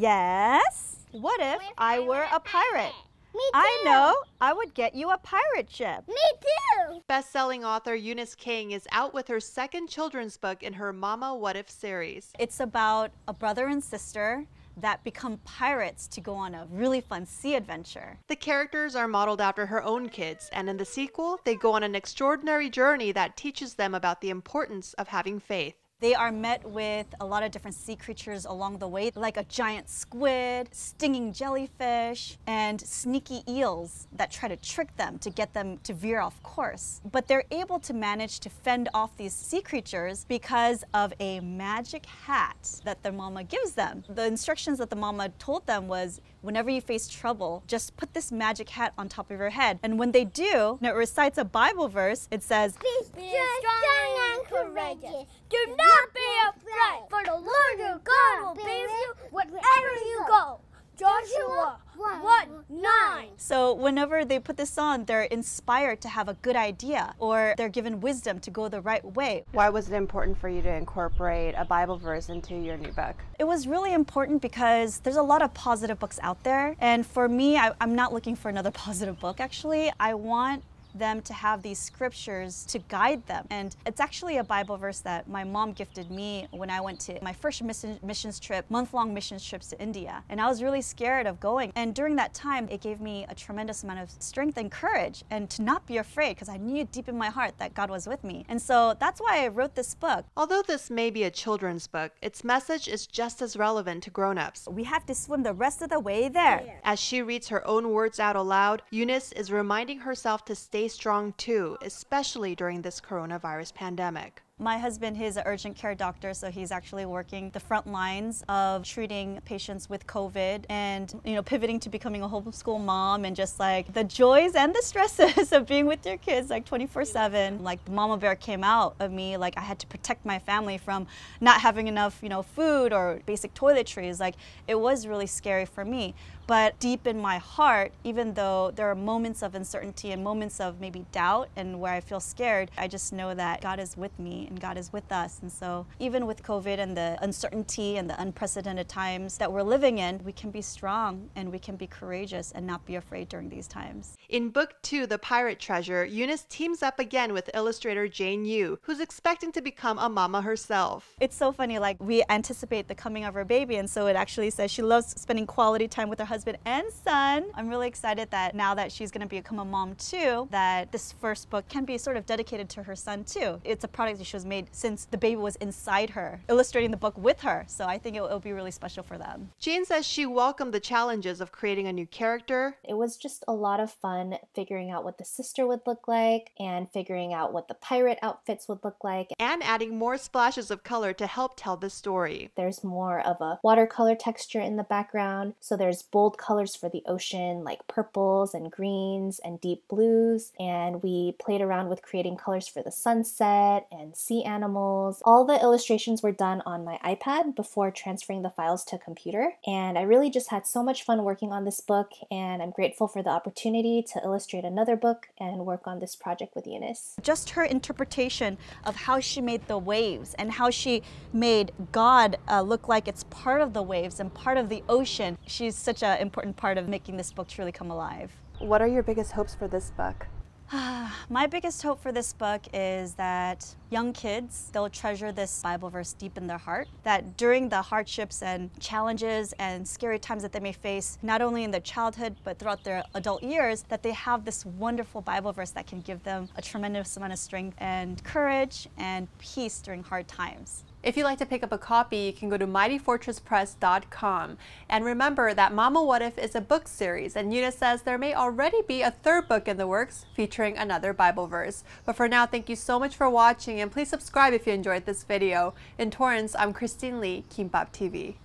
Yes? What if I were a pirate? Me too. I know. I would get you a pirate ship. Me too. Best-selling author Eunice Kang is out with her second children's book in her Mama What If series. It's about a brother and sister that become pirates to go on a really fun sea adventure. The characters are modeled after her own kids, and in the sequel, they go on an extraordinary journey that teaches them about the importance of having faith. They are met with a lot of different sea creatures along the way, like a giant squid, stinging jellyfish, and sneaky eels that try to trick them to get them to veer off course. But they're able to manage to fend off these sea creatures because of a magic hat that their mama gives them. The instructions that the mama told them was, whenever you face trouble, just put this magic hat on top of your head. And when they do, and it recites a Bible verse, it says, Be strong and courageous. Do not be afraid, for the Lord your God will be with you wherever you go. Joshua 1:9. So whenever they put this on, they're inspired to have a good idea, or they're given wisdom to go the right way. Why was it important for you to incorporate a Bible verse into your new book? It was really important because there's a lot of positive books out there. And for me, I'm not looking for another positive book, actually. I want them to have these scriptures to guide them. And it's actually a Bible verse that my mom gifted me when I went to my first missions trip, month-long missions trips to India. And I was really scared of going. And during that time, it gave me a tremendous amount of strength and courage and to not be afraid, because I knew deep in my heart that God was with me. And so that's why I wrote this book. Although this may be a children's book, its message is just as relevant to grown-ups. We have to swim the rest of the way there. As she reads her own words out aloud, Eunice is reminding herself to stay strong too, especially during this coronavirus pandemic. My husband, he's an urgent care doctor, so he's actually working the front lines of treating patients with COVID and, pivoting to becoming a homeschool mom, and just like the joys and the stresses of being with your kids like 24/7. Like the mama bear came out of me, like I had to protect my family from not having enough, food or basic toiletries. Like it was really scary for me. But deep in my heart, even though there are moments of uncertainty and moments of maybe doubt and where I feel scared, I just know that God is with me and God is with us. And so even with COVID and the uncertainty and the unprecedented times that we're living in, we can be strong and we can be courageous and not be afraid during these times. In Book 2, The Pirate Treasure, Eunice teams up again with illustrator Jane Yu, who's expecting to become a mama herself. It's so funny, like we anticipate the coming of her baby, and so it actually says she loves spending quality time with her husband and son. I'm really excited that now that she's going to become a mom too, that this first book can be sort of dedicated to her son too. It's a product that she was made since the baby was inside her, illustrating the book with her. So I think it'll be really special for them. Jane says she welcomed the challenges of creating a new character. It was just a lot of fun figuring out what the sister would look like and figuring out what the pirate outfits would look like. And adding more splashes of color to help tell the story. There's more of a watercolor texture in the background, so there's bold colors for the ocean like purples and greens and deep blues, and we played around with creating colors for the sunset and sea animals. All the illustrations were done on my iPad before transferring the files to a computer, and I really just had so much fun working on this book, and I'm grateful for the opportunity to illustrate another book and work on this project with Eunice. Just her interpretation of how she made the waves and how she made God look like it's part of the waves and part of the ocean. She's such an important part of making this book truly come alive. What are your biggest hopes for this book? My biggest hope for this book is that young kids, they'll treasure this Bible verse deep in their heart, that during the hardships and challenges and scary times that they may face, not only in their childhood, but throughout their adult years, that they have this wonderful Bible verse that can give them a tremendous amount of strength and courage and peace during hard times. If you'd like to pick up a copy, you can go to mightyfortresspress.com. And remember that Mama What If is a book series, and Eunice says there may already be a third book in the works featuring another Bible verse. But for now, thank you so much for watching, and please subscribe if you enjoyed this video. In Torrance, I'm Christine Lee, Kimbap TV.